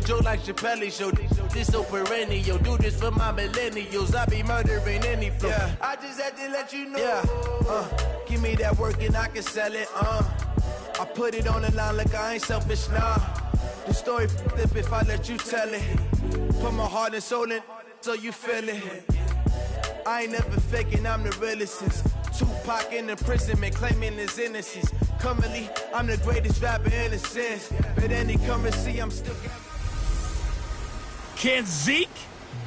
joke like Chappelle show. This so perennial, do this for my millennials. I be murdering any flow. Yeah. I just had to let you know. Yeah. Give me that work and I can sell it. I put it on the line like I ain't selfish, nah. The story flip if I let you tell it. Put my heart and soul in so you feel it. I ain't never faking, I'm the realest since Tupac in the prison, man, claiming his innocence. Currently, I'm the greatest rapper in a sense. But any currency, I'm still... Can Zeke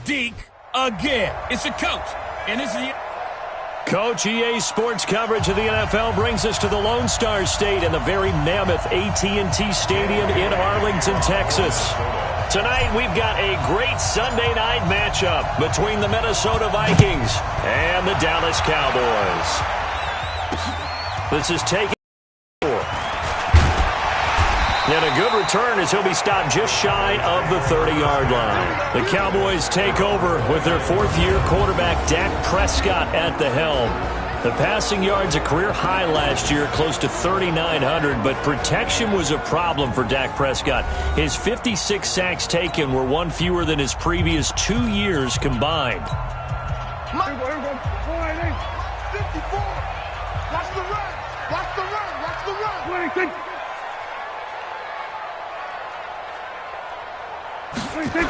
deke again? It's a coach, and this is the... Coach, EA Sports coverage of the NFL brings us to the Lone Star State and the very mammoth AT&T Stadium in Arlington, Texas. Tonight, we've got a great Sunday night matchup between the Minnesota Vikings and the Dallas Cowboys. This is taken. And a good return as he'll be stopped just shy of the 30-yard line. The Cowboys take over with their fourth-year quarterback Dak Prescott at the helm. The passing yards a career high last year, close to 3,900, but protection was a problem for Dak Prescott. His 56 sacks taken were one fewer than his previous 2 years combined. 54. Watch the run. Watch the run. Watch the run. 26.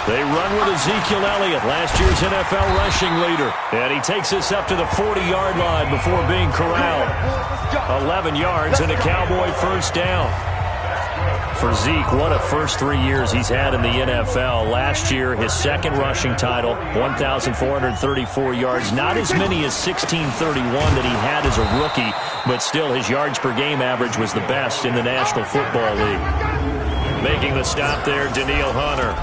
They run with Ezekiel Elliott, last year's NFL rushing leader. And he takes us up to the 40-yard line before being corralled. 11 yards and a Cowboy first down. For Zeke, what a first 3 years he's had in the NFL. Last year, his second rushing title, 1,434 yards. Not as many as 1,631 that he had as a rookie, but still his yards per game average was the best in the National Football League. Making the stop there, Danielle Hunter.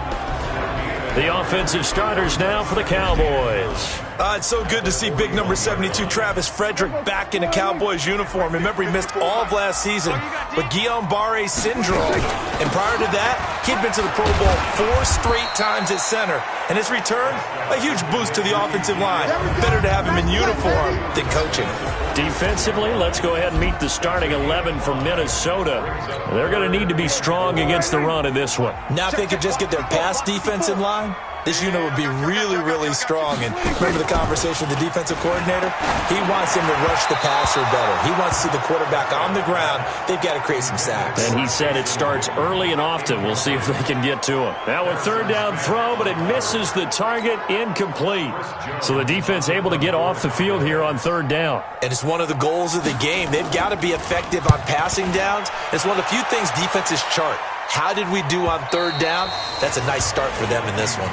The offensive starters now for the Cowboys. It's so good to see big number 72 Travis Frederick back in a Cowboys uniform. Remember, he missed all of last season with Guillain-Barré syndrome. And prior to that, he'd been to the Pro Bowl 4 straight times at center. And his return, a huge boost to the offensive line. Better to have him in uniform than coaching. Defensively, let's go ahead and meet the starting 11 from Minnesota. They're going to need to be strong against the run in this one. Now if they could just get their pass defense in line, this unit would be really, really strong. And remember the conversation with the defensive coordinator? He wants him to rush the passer better. He wants to see the quarterback on the ground. They've got to create some sacks. And he said it starts early and often. We'll see if they can get to him. Now a third down throw, but it misses the target, incomplete. So the defense able to get off the field here on third down. And it's one of the goals of the game. They've got to be effective on passing downs. It's one of the few things defenses chart. How did we do on third down? That's a nice start for them in this one.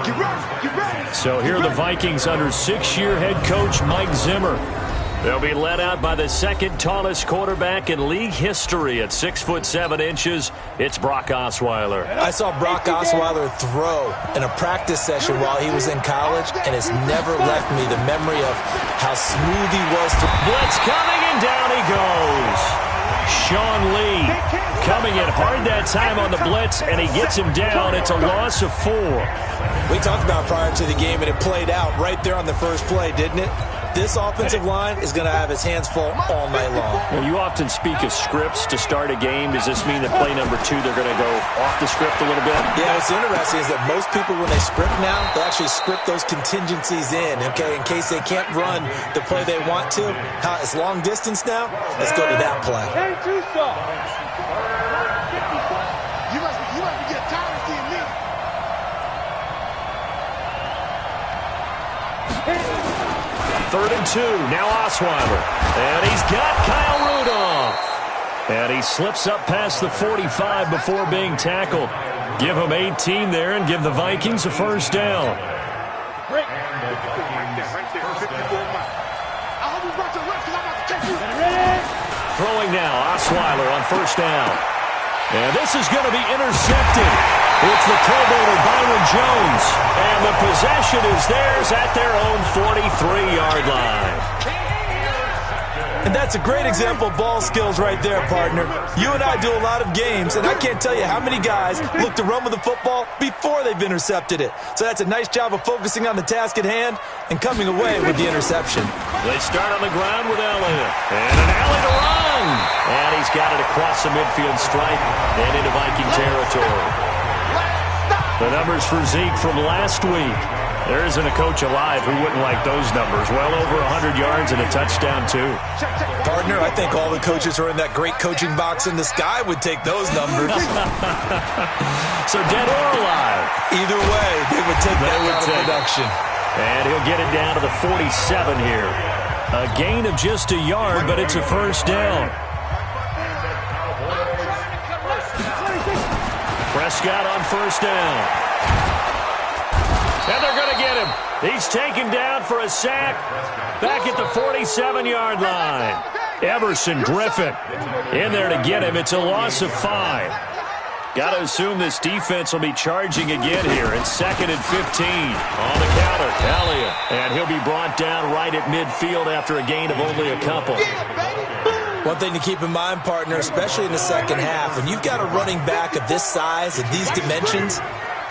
Get ready, get ready. So here are the Vikings under 6-year head coach Mike Zimmer. They'll be led out by the second tallest quarterback in league history at 6'7". It's Brock Osweiler. I saw Brock Osweiler throw in a practice session while he was in college, and it's never left me the memory of how smooth he was. Blitz coming, and down he goes. Sean Lee coming in hard that time on the blitz, and he gets him down. It's a loss of 4. We talked about prior to the game, and it played out right there on the first play, didn't it? This offensive line is going to have his hands full all night long. Well, you often speak of scripts to start a game. Does this mean that play number 2, they're going to go off the script a little bit? Yeah, what's interesting is that most people, when they script now, they actually script those contingencies in, okay, in case they can't run the play they want to. It's long distance now. Let's go to that play. You must be getting tired of seeing me. Third and 2. Now Osweiler. And he's got Kyle Rudolph. And he slips up past the 45 before being tackled. Give him 18 there and give the Vikings a first down. Throwing now, Osweiler on first down. And this is going to be intercepted. It's the Pro Bowler Byron Jones. And the possession is theirs at their own 43-yard line. And that's a great example of ball skills right there, partner. You and I do a lot of games, and I can't tell you how many guys look to run with the football before they've intercepted it. So that's a nice job of focusing on the task at hand and coming away with the interception. They start on the ground with Elliott. And an alley to run. And he's got it across the midfield stripe and into Viking territory. The numbers for Zeke from last week. There isn't a coach alive who wouldn't like those numbers. Well over 100 yards and a touchdown, too. Partner, I think all the coaches who are in that great coaching box in the sky would take those numbers. So dead or alive. Either way, they would take that kind of production. And he'll get it down to the 47 here. A gain of just a yard, but it's a first down. Prescott on first down. And they're going to get him. He's taken down for a sack back at the 47-yard line. Everson Griffin in there to get him. It's a loss of 5. Got to assume this defense will be charging again here. It's 2nd and 15 on the counter. Elliott. And he'll be brought down right at midfield after a gain of only a couple. One thing to keep in mind, partner, especially in the second half, when you've got a running back of this size, of these dimensions,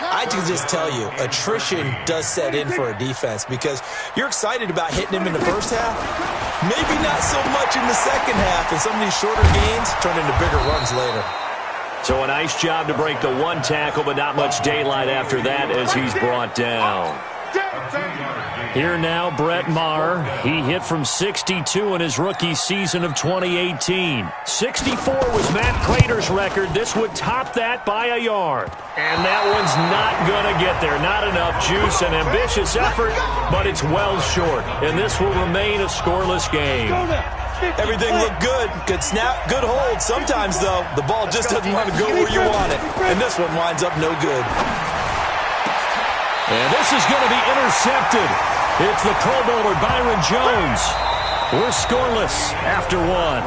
I can just tell you, attrition does set in for a defense because you're excited about hitting him in the first half. Maybe not so much in the second half, and some of these shorter gains turn into bigger runs later. So a nice job to break the one tackle, but not much daylight after that as he's brought down. Here now, Brett Maher. He hit from 62 in his rookie season of 2018. 64 was Matt Prater's record. This would top that by a yard. And that one's not going to get there. Not enough juice, an ambitious effort, but it's well short. And this will remain a scoreless game. Everything looked good. Good snap, good hold. Sometimes, though, the ball just doesn't want to go where you want it. And this one winds up no good. And this is going to be intercepted. It's the Pro Bowler Byron Jones. We're scoreless after one.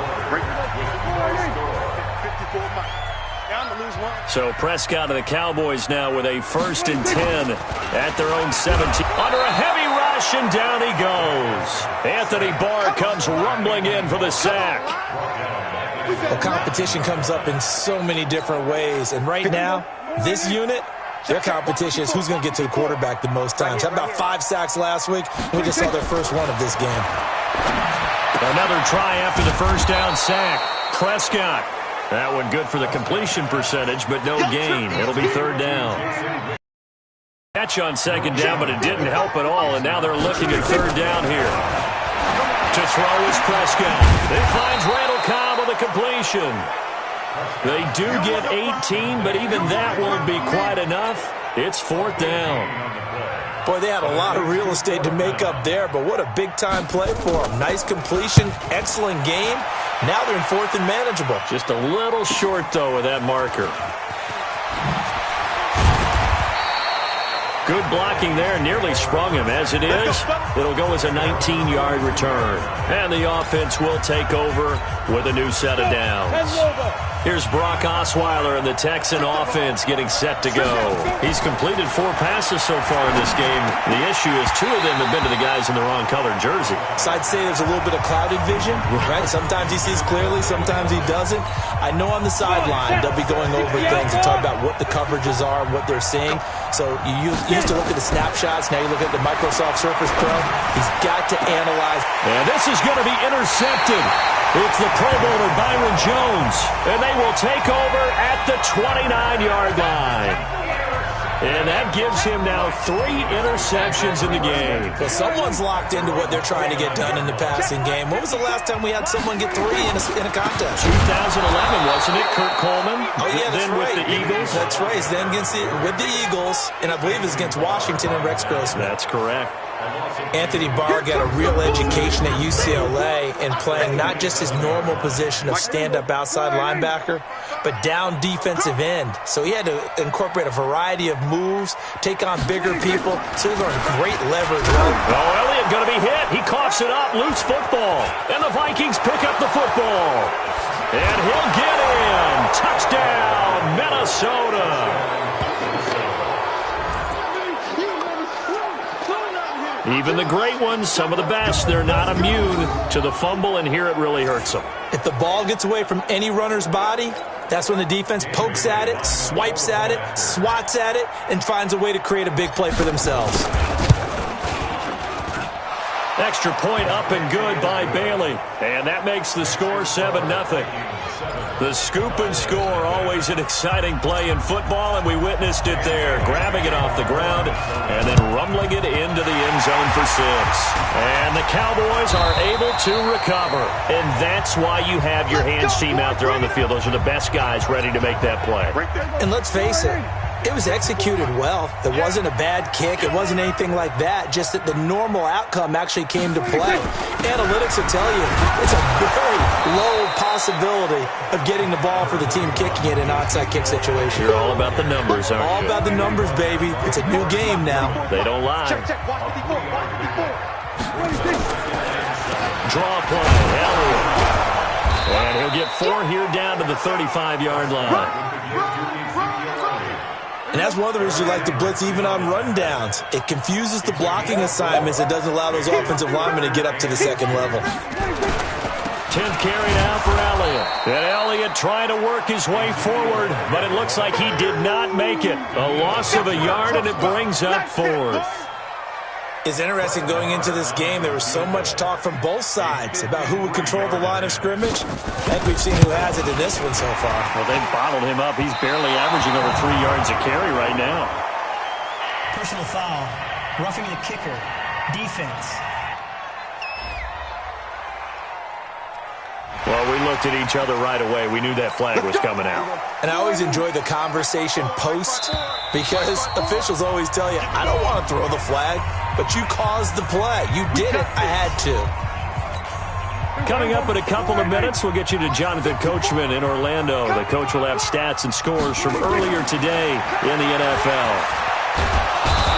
So Prescott and the Cowboys now with a 1st and 10 at their own 17. Under a heavy rush, and down he goes. Anthony Barr comes rumbling in for the sack. Well, competition comes up in so many different ways. And right now, this unit, their competition is who's going to get to the quarterback the most times. How about 5 sacks last week? We just saw their first one of this game. Another try after the first down sack. Prescott. That one good for the completion percentage, but no gain. It'll be 3rd down. Catch on 2nd down, but it didn't help at all, and now they're looking at 3rd down here. To throw is Prescott. It finds Randall Cobb on the completion. They do get 18, but even that won't be quite enough. It's 4th down. Boy, they had a lot of real estate to make up there, but what a big-time play for them. Nice completion, excellent game. Now they're in 4th and manageable. Just a little short, though, with that marker. Good blocking there, nearly sprung him. As it is, it'll go as a 19-yard return. And the offense will take over with a new set of downs. Here's Brock Osweiler and the Texan offense getting set to go. He's completed 4 passes so far in this game. The issue is 2 of them have been to the guys in the wrong colored jersey. So I'd say there's a little bit of clouded vision, right? Sometimes he sees clearly, sometimes he doesn't. I know on the sideline they'll be going over things and talk about what the coverages are and what they're seeing. So you used to look at the snapshots. Now you look at the Microsoft Surface Pro. He's got to analyze. And this is going to be intercepted. It's the Pro Bowler Byron Jones. And they will take over at the 29-yard line. And that gives him now 3 interceptions in the game. Well, someone's locked into what they're trying to get done in the passing game. When was the last time we had someone get 3 in a contest? 2011, wasn't it? Kurt Coleman. Oh, yeah, that's then right. With the Eagles. That's right. He's then with the Eagles, and I believe it's against Washington and Rex Grossman. That's correct. Anthony Barr got a real education at UCLA in playing not just his normal position of stand-up outside linebacker, but down defensive end. So he had to incorporate a variety of moves, take on bigger people. So he learned great leverage. Oh, Elliott going to be hit. He coughs it up. Loose football. And the Vikings pick up the football. And he'll get in. Touchdown, Minnesota. Even the great ones, some of the best, they're not immune to the fumble, and here it really hurts them. If the ball gets away from any runner's body, that's when the defense pokes at it, swipes at it, swats at it, and finds a way to create a big play for themselves. Extra point up and good by Bailey. And that makes the score 7-0. The scoop and score, always an exciting play in football, and we witnessed it there. Grabbing it off the ground and then rumbling it into the end zone for 6. And the Cowboys are able to recover. And that's why you have your hands team out there on the field. Those are the best guys ready to make that play. And let's face it, it was executed well. It wasn't a bad kick. It wasn't anything like that. Just that the normal outcome actually came to play. Analytics will tell you it's a very low possibility of getting the ball for the team kicking it in an onside kick situation. You're all about the numbers, aren't you? All about the numbers, baby. It's a new game now. They don't lie. Draw play, Elliott. And he'll get 4 here down to the 35-yard line. And that's one of the reasons you like to blitz even on rundowns. It confuses the blocking assignments. It doesn't allow those offensive linemen to get up to the second level. 10th carry now for Elliott. And Elliott trying to work his way forward, but it looks like he did not make it. A loss of a yard, and it brings up 4th. It's interesting going into this game. There was so much talk from both sides about who would control the line of scrimmage. I think we've seen who has it in this one so far. Well, they've bottled him up. He's barely averaging over 3 yards a carry right now. Personal foul. Roughing the kicker. Defense. Well, we looked at each other right away. We knew that flag was coming out. And I always enjoy the conversation post because officials always tell you, I don't want to throw the flag, but you caused the play. You did it. I had to. Coming up in a couple of minutes, we'll get you to Jonathan Coachman in Orlando. The coach will have stats and scores from earlier today in the NFL.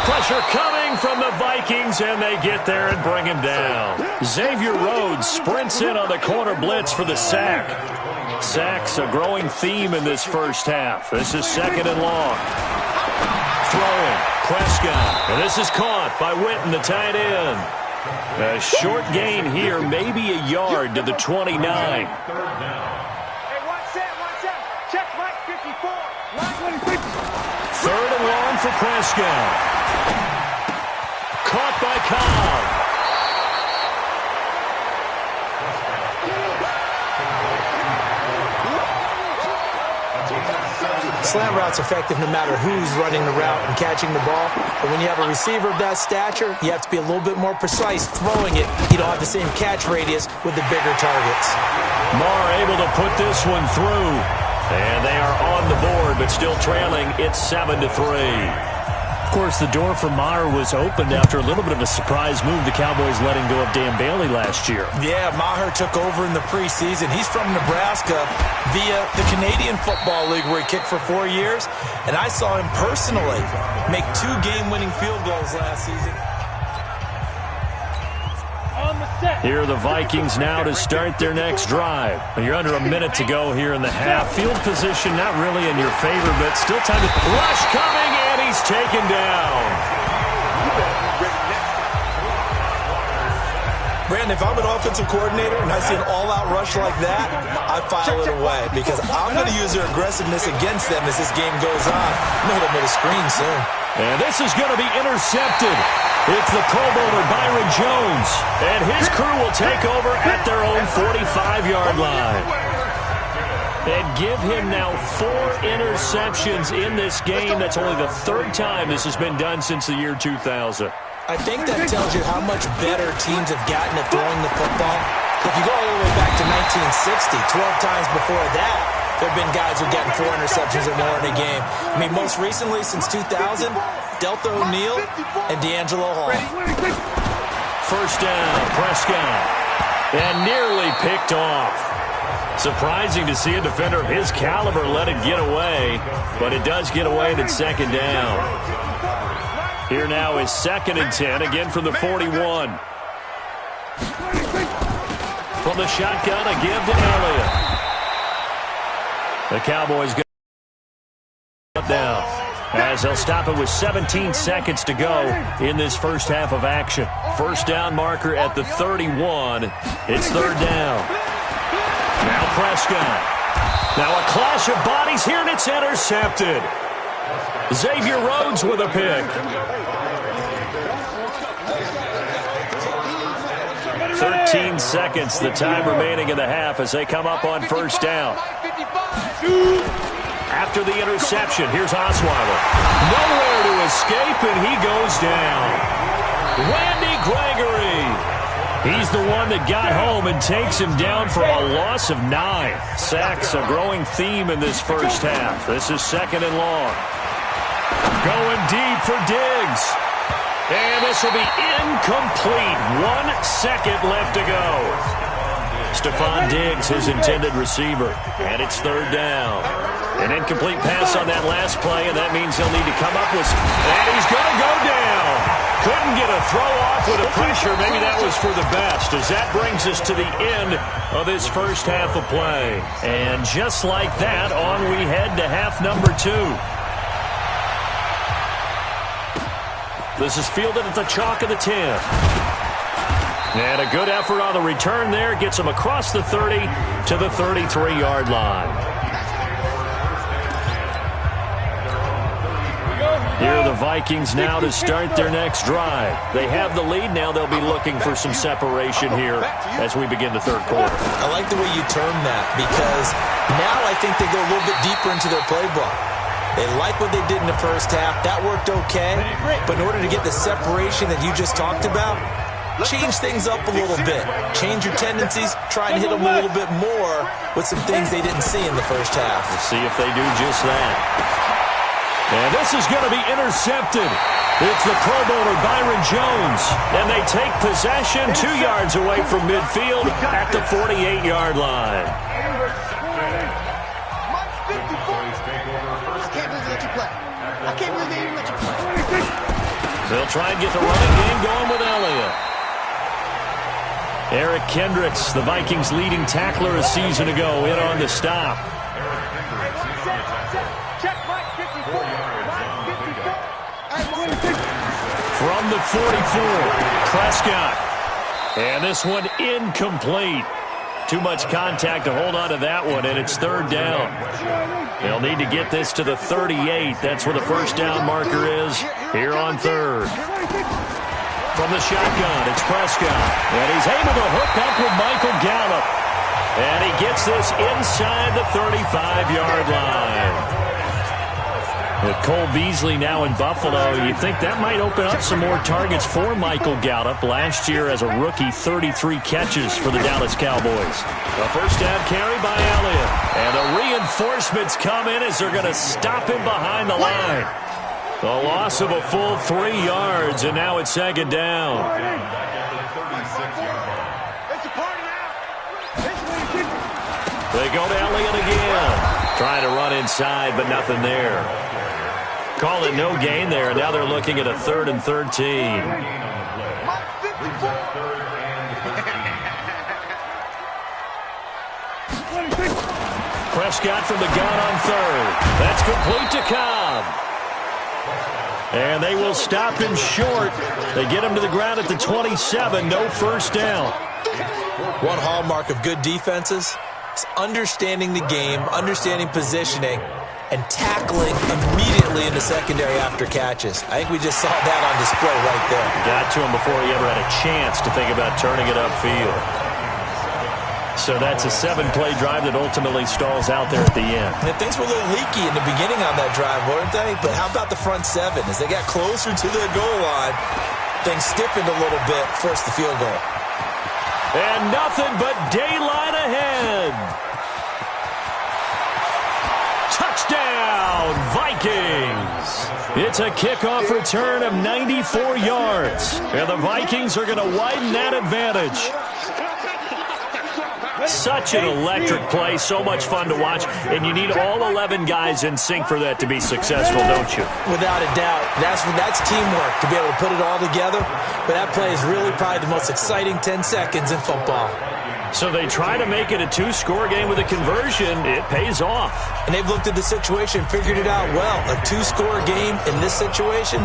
Pressure coming from the Vikings, and they get there and bring him down. Xavier Rhodes sprints in on the corner blitz for the sack. Sacks a growing theme in this first half. This is 2nd and long. Throwing, Prescott, and this is caught by Witten, the tight end. A short gain here, maybe a yard to the 29. Hey, watch out. Check Mike 54. Line 50. 3rd and long for Prescott. Caught by Cobb. Slant route's effective no matter who's running the route and catching the ball. But when you have a receiver of that stature, you have to be a little bit more precise throwing it. You don't have the same catch radius with the bigger targets. Marr able to put this one through. And they are on the board, but still trailing. It's 7-3. Of course, the door for Maher was opened after a little bit of a surprise move. The Cowboys letting go of Dan Bailey last year. Yeah, Maher took over in the preseason. He's from Nebraska via the Canadian Football League where he kicked for 4 years. And I saw him personally make 2 game-winning field goals last season. Here are the Vikings now to start their next drive. You're under a minute to go here in the half. Field position not really in your favor, but still time to... Rush coming, and he's taken down. Brandon, if I'm an offensive coordinator and I see an all-out rush like that, I file it away because I'm going to use their aggressiveness against them as this game goes on. I'm going to hit them with a screen soon. And this is going to be intercepted. It's the Pro Bowler Byron Jones, and his crew will take over at their own 45-yard line. And give him now 4 interceptions in this game. That's only the 3rd time this has been done since the year 2000. I think that tells you how much better teams have gotten at throwing the football. If you go all the way back to 1960, 12 times before that, there have been guys who've gotten 4 interceptions or more in a game. I mean, most recently, since 2000, Delta O'Neal and D'Angelo Hall. First down, Prescott. And nearly picked off. Surprising to see a defender of his caliber let it get away, but it does get away and it's 2nd down. Here now is 2nd and 10, again from the 41. From the shotgun, a give to Elliott. The Cowboys go down as they'll stop it with 17 seconds to go in this first half of action. First down marker at the 31. It's 3rd down. Now Prescott. Now a clash of bodies here, and it's intercepted. Xavier Rhodes with a pick. 13 seconds, the time remaining in the half as they come up on first down. After the interception, here's Osweiler. Nowhere to escape, and he goes down. Randy Gregory. He's the one that got home and takes him down for a loss of 9. Sacks, a growing theme in this first half. This is 2nd and long. Going deep for Diggs. And this will be incomplete. 1 second left to go. Stephon Diggs, his intended receiver. And it's 3rd down. An incomplete pass on that last play, and that means he'll need to come up with... And he's going to go down. Couldn't get a throw off with a pressure. Maybe that was for the best, as that brings us to the end of this first half of play. And just like that, on we head to half number 2. This is fielded at the chalk of the 10. And a good effort on the return there. Gets him across the 30 to the 33-yard line. Here are the Vikings now to start their next drive. They have the lead. Now they'll be looking for some separation here as we begin the 3rd quarter. I like the way you term that, because now I think they go a little bit deeper into their playbook. They like what they did in the first half. That worked okay. But in order to get the separation that you just talked about, change things up a little bit. Change your tendencies. Try and hit them a little bit more with some things they didn't see in the first half. We'll see if they do just that. And this is going to be intercepted. It's the Pro Bowler Byron Jones. And they take possession 2 yards away from midfield at the 48-yard line. They'll try and get the running game going with Elliott. Eric Kendricks, the Vikings' leading tackler a season ago, in on the stop. From the 44, Prescott. And this one incomplete. Too much contact to hold on to that one, and it's 3rd down. They'll need to get this to the 38. That's where the first down marker is here on 3rd. From the shotgun, it's Prescott. And he's able to hook up with Michael Gallup. And he gets this inside the 35-yard line. With Cole Beasley now in Buffalo, you'd think that might open up some more targets for Michael Gallup. Last year as a rookie, 33 catches for the Dallas Cowboys. A first down carry by Elliott. And the reinforcements come in as they're going to stop him behind the line. A loss of a full 3 yards, and now it's 2nd down. They go to Elliott again. Trying to run inside, but nothing there. Call it no gain there, and now they're looking at a 3rd and 13. Prescott from the gun on 3rd. That's complete to Cobb. And they will stop him short. They get him to the ground at the 27. No first down. One hallmark of good defenses is understanding the game, understanding positioning, and tackling immediately in the secondary after catches. I think we just saw that on display right there. Got to him before he ever had a chance to think about turning it upfield. So that's a 7-play drive that ultimately stalls out there at the end. And things were a little leaky in the beginning on that drive, weren't they? But how about the front 7? As they got closer to the goal line, things stiffened a little bit, forced the field goal. And nothing but daylight ahead. Touchdown, Vikings! It's a kickoff return of 94 yards. And the Vikings are going to widen that advantage. Such an electric play, so much fun to watch, and you need all 11 guys in sync for that to be successful, don't you? Without a doubt. That's teamwork, to be able to put it all together. But that play is really probably the most exciting 10 seconds in football. So they try to make it a 2-score game with a conversion. It pays off. And they've looked at the situation, figured it out well. A 2-score game in this situation,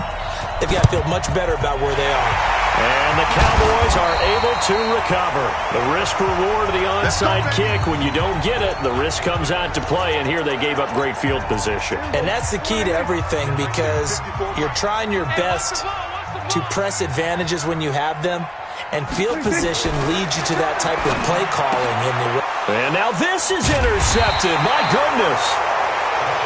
they've got to feel much better about where they are. And the Cowboys are able to recover. The risk-reward of the onside kick, when you don't get it, the risk comes out to play, and here they gave up great field position. And that's the key to everything, because you're trying your best to press advantages when you have them, and field position leads you to that type of play calling. And now this is intercepted. My goodness.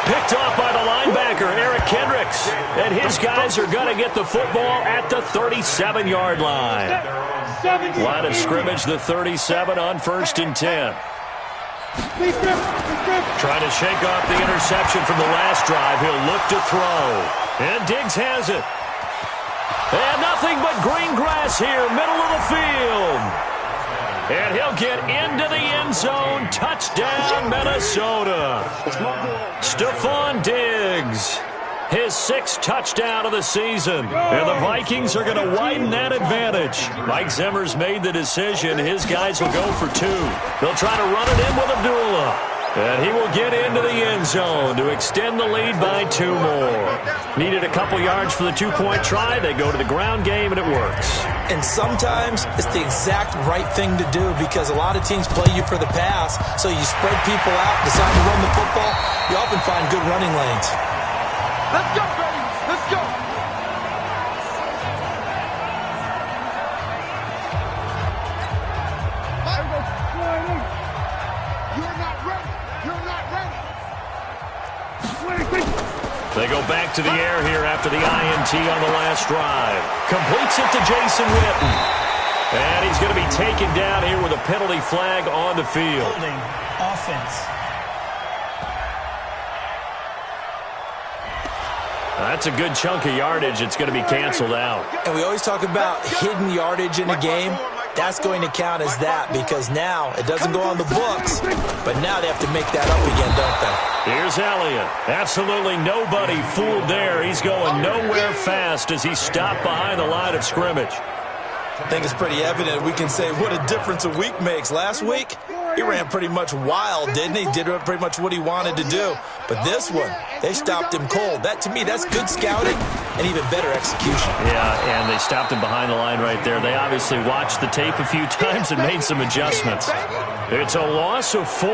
Picked off by the linebacker, Eric Kendricks. And his guys are going to get the football at the 37-yard line. Line of scrimmage, the 37 on 1st and 10. Trying to shake off the interception from the last drive. He'll look to throw. And Diggs has it. And nothing but green grass here, middle of the field. And he'll get into the end zone. Touchdown, Minnesota. Stephon Diggs. His 6th touchdown of the season. And the Vikings are going to widen that advantage. Mike Zimmer's made the decision. His guys will go for 2. They'll try to run it in with Abdullah. And he will get into the end zone to extend the lead by 2 more. Needed a couple yards for the 2-point try. They go to the ground game, and it works. And sometimes it's the exact right thing to do because a lot of teams play you for the pass, so you spread people out, decide to run the football. You often find good running lanes. Let's go, baby. Let's go. You're not ready. You're not ready. They go back to the air here after the INT on the last drive. Completes it to Jason Witten. And he's going to be taken down here with a penalty flag on the field. Holding offense. That's a good chunk of yardage. It's going to be canceled out. And we always talk about hidden yardage in a game. That's going to count as that because now it doesn't go on the books, but now they have to make that up again, don't they? Here's Elliott. Absolutely nobody fooled there. He's going nowhere fast as he stopped behind the line of scrimmage. I think it's pretty evident. We can say what a difference a week makes. Last week, he ran pretty much wild, didn't he? Did pretty much what he wanted to do. But this one, they stopped him cold. That, to me, that's good scouting and even better execution. Yeah, and they stopped him behind the line right there. They obviously watched the tape a few times and made some adjustments. It's a loss of 4.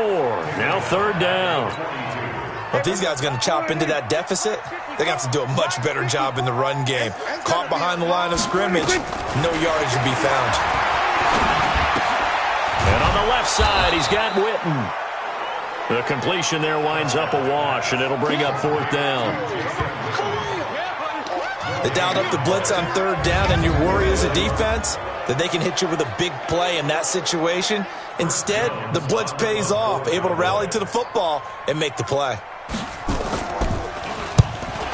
Now 3rd down. Well, if these guys are going to chop into that deficit, they're going to have to do a much better job in the run game. Caught behind the line of scrimmage, no yardage to be found. And on the left side, he's got Witten. The completion there winds up a wash, and it'll bring up 4th down. They dialed up the blitz on 3rd down, and you worry as a defense that they can hit you with a big play in that situation. Instead, the blitz pays off, able to rally to the football and make the play.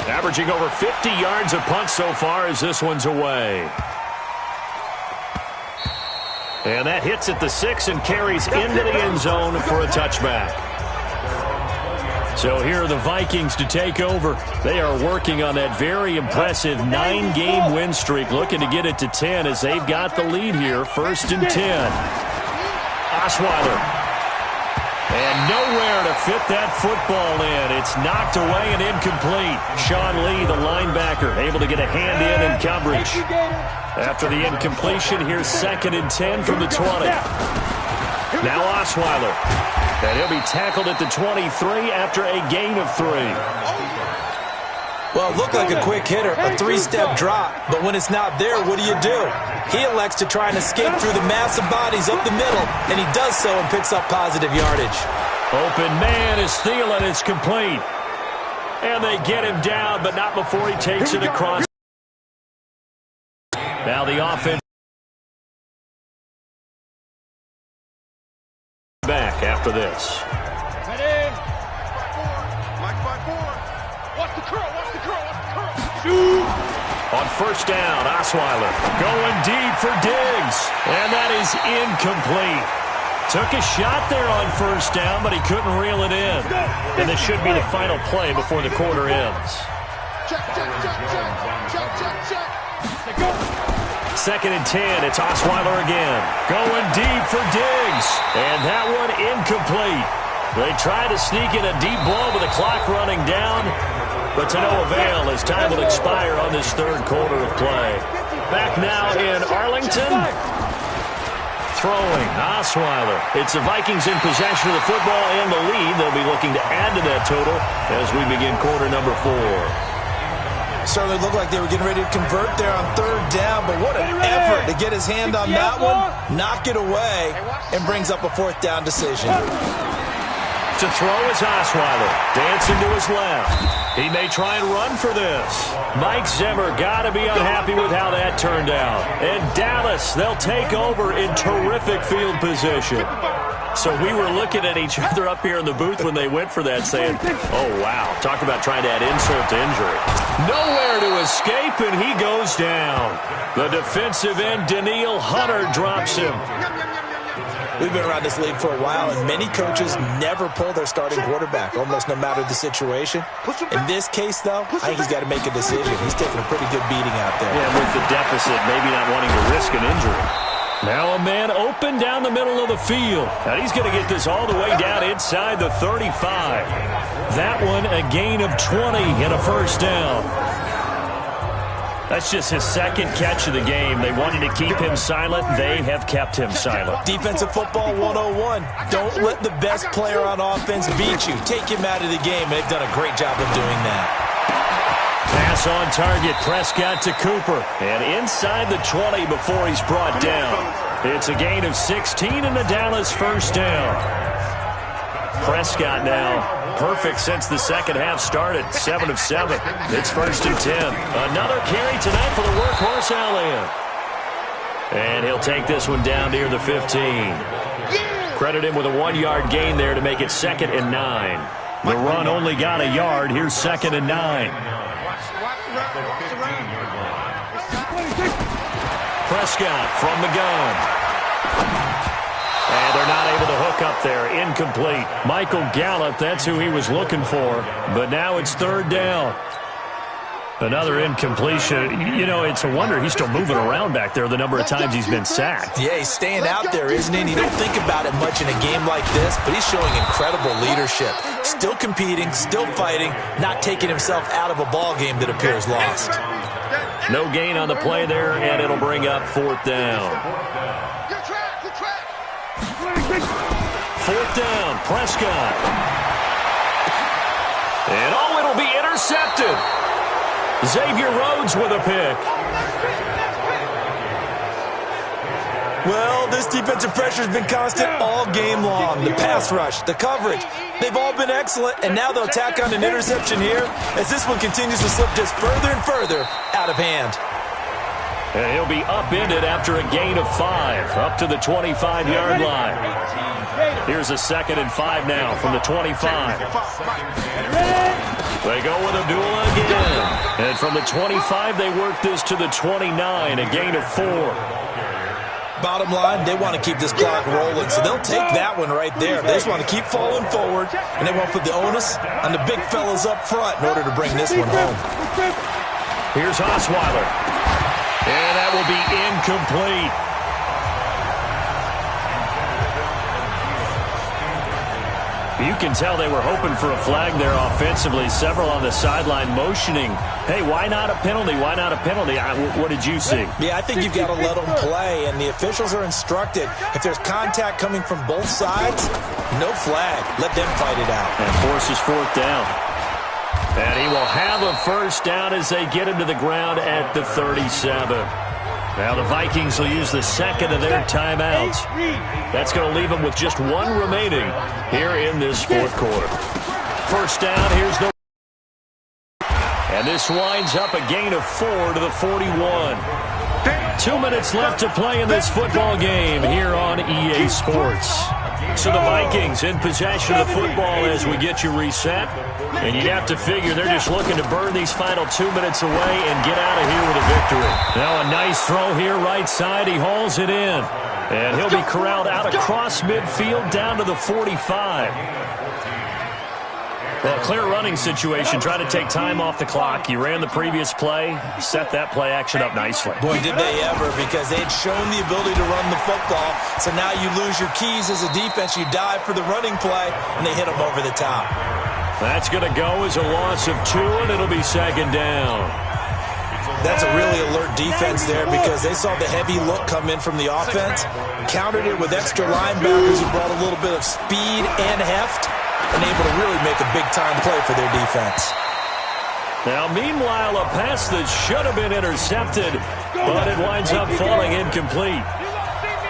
Averaging over 50 yards a punt so far as this one's away. And that hits at the 6 and carries into the end zone for a touchback. So here are the Vikings to take over. They are working on that very impressive 9-game win streak, looking to get it to 10 as they've got the lead here, 1st and 10. Osweiler. And nowhere to fit that football in. It's knocked away and incomplete. Sean Lee, the linebacker, able to get a hand in coverage. After the incompletion, here's 2nd and 10 from the 20. Now Osweiler. And he'll be tackled at the 23 after a gain of 3. Well, it looked like a quick hitter, a 3-step drop. But when it's not there, what do? He elects to try and escape through the massive bodies up the middle, and he does so and picks up positive yardage. Open man is Thielen. It's complete. And they get him down, but not before he takes it across. Now the offense back after this. Watch the curl, watch the curl, watch the curl. Shoot! On 1st down, Osweiler going deep for Diggs. And that is incomplete. Took a shot there on 1st down, but he couldn't reel it in. And this should be the final play before the quarter ends. Check, check, check, check, check, check, check. Go. 2nd and 10, it's Osweiler again. Going deep for Diggs. And that one incomplete. They try to sneak in a deep ball with the clock running down, but to no avail as time will expire on this 3rd quarter of play. Back now in Arlington. Throwing, Osweiler. It's the Vikings in possession of the football and the lead. They'll be looking to add to that total as we begin quarter number 4. Certainly looked like they were getting ready to convert there on third down, but what an effort to get his hand on that one, knock it away, and brings up a fourth down decision. To throw is Osweiler, dancing to his left. He may try and run for this. Mike Zimmer got to be unhappy with how that turned out. And Dallas, they'll take over in terrific field position. So we were looking at each other up here in the booth when they went for that, saying, oh, wow, talk about trying to add insult to injury. Nowhere to escape, and he goes down. The defensive end, Danielle Hunter, drops him. We've been around this league for a while, and many coaches never pull their starting quarterback, almost no matter the situation. In this case, though, I think he's got to make a decision. He's taking a pretty good beating out there. Yeah, with the deficit, maybe not wanting to risk an injury. Now a man open down the middle of the field. And he's going to get this all the way down inside the 35. That one a gain of 20 and a first down. That's just his second catch of the game. They wanted to keep him silent. They have kept him silent. Defensive football 101. Don't let the best player on offense beat you. Take him out of the game. They've done a great job of doing that. Pass on target. Prescott to Cooper. And inside the 20 before he's brought down. It's a gain of 16 and the Dallas first down. Prescott now perfect since the second half started. 7 of 7. It's 1st and 10. Another carry tonight for the workhorse Elliott. And he'll take this one down near the 15. Credit him with a 1-yard gain there to make it 2nd and 9. The run only got a yard. Here's 2nd and 9. Prescott from the gun. And they're not able to hook up there. Incomplete. Michael Gallup, that's who he was looking for. But now it's 3rd down. Another incompletion. You know, it's a wonder he's still moving around back there the number of times he's been sacked. Yeah, he's staying out there, isn't he? And you don't think about it much in a game like this, but he's showing incredible leadership. Still competing, still fighting, not taking himself out of a ball game that appears lost. No gain on the play there, and it'll bring up 4th down. 4th down, Prescott. And oh, it'll be intercepted. Xavier Rhodes with a pick. Well, this defensive pressure has been constant all game long. The pass rush, the coverage, they've all been excellent, and now they'll tack on an interception here as this one continues to slip just further and further out of hand. And he'll be upended after a gain of 5, up to the 25-yard line. Here's a 2nd and 5 now from the 25. They go with Abdullah again. And from the 25, they work this to the 29, a gain of 4. Bottom line, they want to keep this clock rolling, so they'll take that one right there. They just want to keep falling forward, and they won't put the onus on the big fellas up front in order to bring this one home. Here's Osweiler. And that will be incomplete. You can tell they were hoping for a flag there offensively. Several on the sideline motioning, hey, why not a penalty? Why not a penalty? What did you see? Yeah, I think you've got to let them play, and the officials are instructed. If there's contact coming from both sides, no flag. Let them fight it out. And forces 4th down. And he will have a first down as they get him to the ground at the 37. Now the Vikings will use the 2nd of their timeouts. That's going to leave them with just 1 remaining here in this 4th quarter. First down, here's the... And this winds up a gain of 4 to the 41. 2 minutes left to play in this football game here on EA Sports. So the Vikings in possession of the football as we get you reset. And you'd have to figure they're just looking to burn these final 2 minutes away and get out of here with a victory. Now a nice throw here right side. He hauls it in. And he'll be corralled out across midfield down to the 45. Well, clear running situation. Try to take time off the clock. You ran the previous play, set that play action up nicely. Boy, did they ever, because they had shown the ability to run the football. So now you lose your keys as a defense. You dive for the running play, and they hit them over the top. That's going to go as a loss of 2, and it'll be 2nd down. That's a really alert defense there because they saw the heavy look come in from the offense, countered it with extra linebackers who brought a little bit of speed and heft, and able to really make a big-time play for their defense. Now, meanwhile, a pass that should have been intercepted, but it winds up falling incomplete.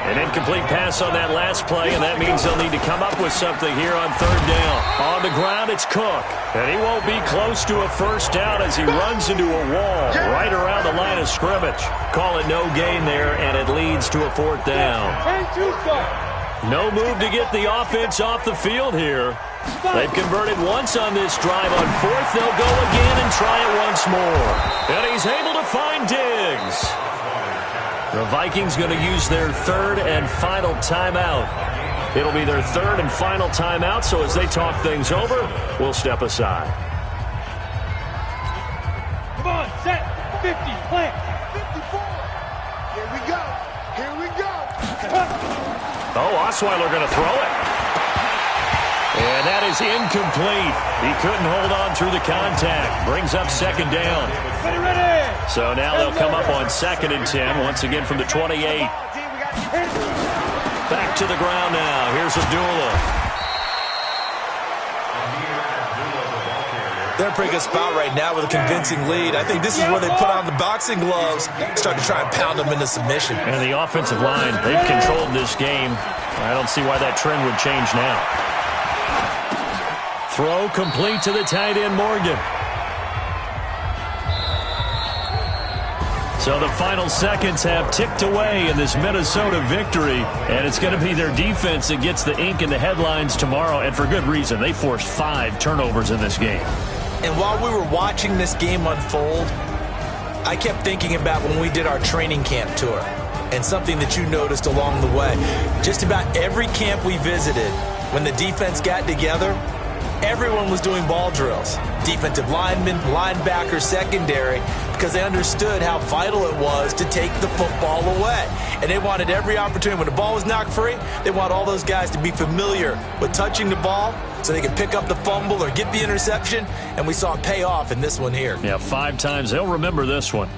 An incomplete pass on that last play, and that means they'll need to come up with something here on third down. On the ground, it's Cook, and he won't be close to a first down as he runs into a wall right around the line of scrimmage. Call it no gain there, and it leads to a fourth down. No move to get the offense off the field here. They've converted once on this drive. On fourth, they'll go again and try it once more. And he's able to find Diggs. The Vikings going to use their third and final timeout. It'll be their third and final timeout, so as they talk things over, we'll step aside. Come on, set, 50, plant, 54. Here we go, here we go. Oh, Osweiler going to throw it. And that is incomplete. He couldn't hold on through the contact. Brings up second down. Ready. So now they'll come up on 2nd and 10, once again from the 28. Back to the ground now. Here's Abdullah. They're in a pretty good spot right now with a convincing lead. I think this is where they put on the boxing gloves, start to try and pound them into submission. And the offensive line, they've controlled this game. I don't see why that trend would change now. Throw complete to the tight end, Morgan. So the final seconds have ticked away in this Minnesota victory, and it's going to be their defense that gets the ink in the headlines tomorrow, and for good reason. They forced 5 turnovers in this game. And while we were watching this game unfold, I kept thinking about when we did our training camp tour and something that you noticed along the way. Just about every camp we visited, when the defense got together, everyone was doing ball drills. Defensive linemen, linebackers, secondary, because they understood how vital it was to take the football away. And they wanted every opportunity. When the ball was knocked free, they want all those guys to be familiar with touching the ball so they could pick up the fumble or get the interception. And we saw it pay off in this one here. Yeah, 5 times. They'll remember this one.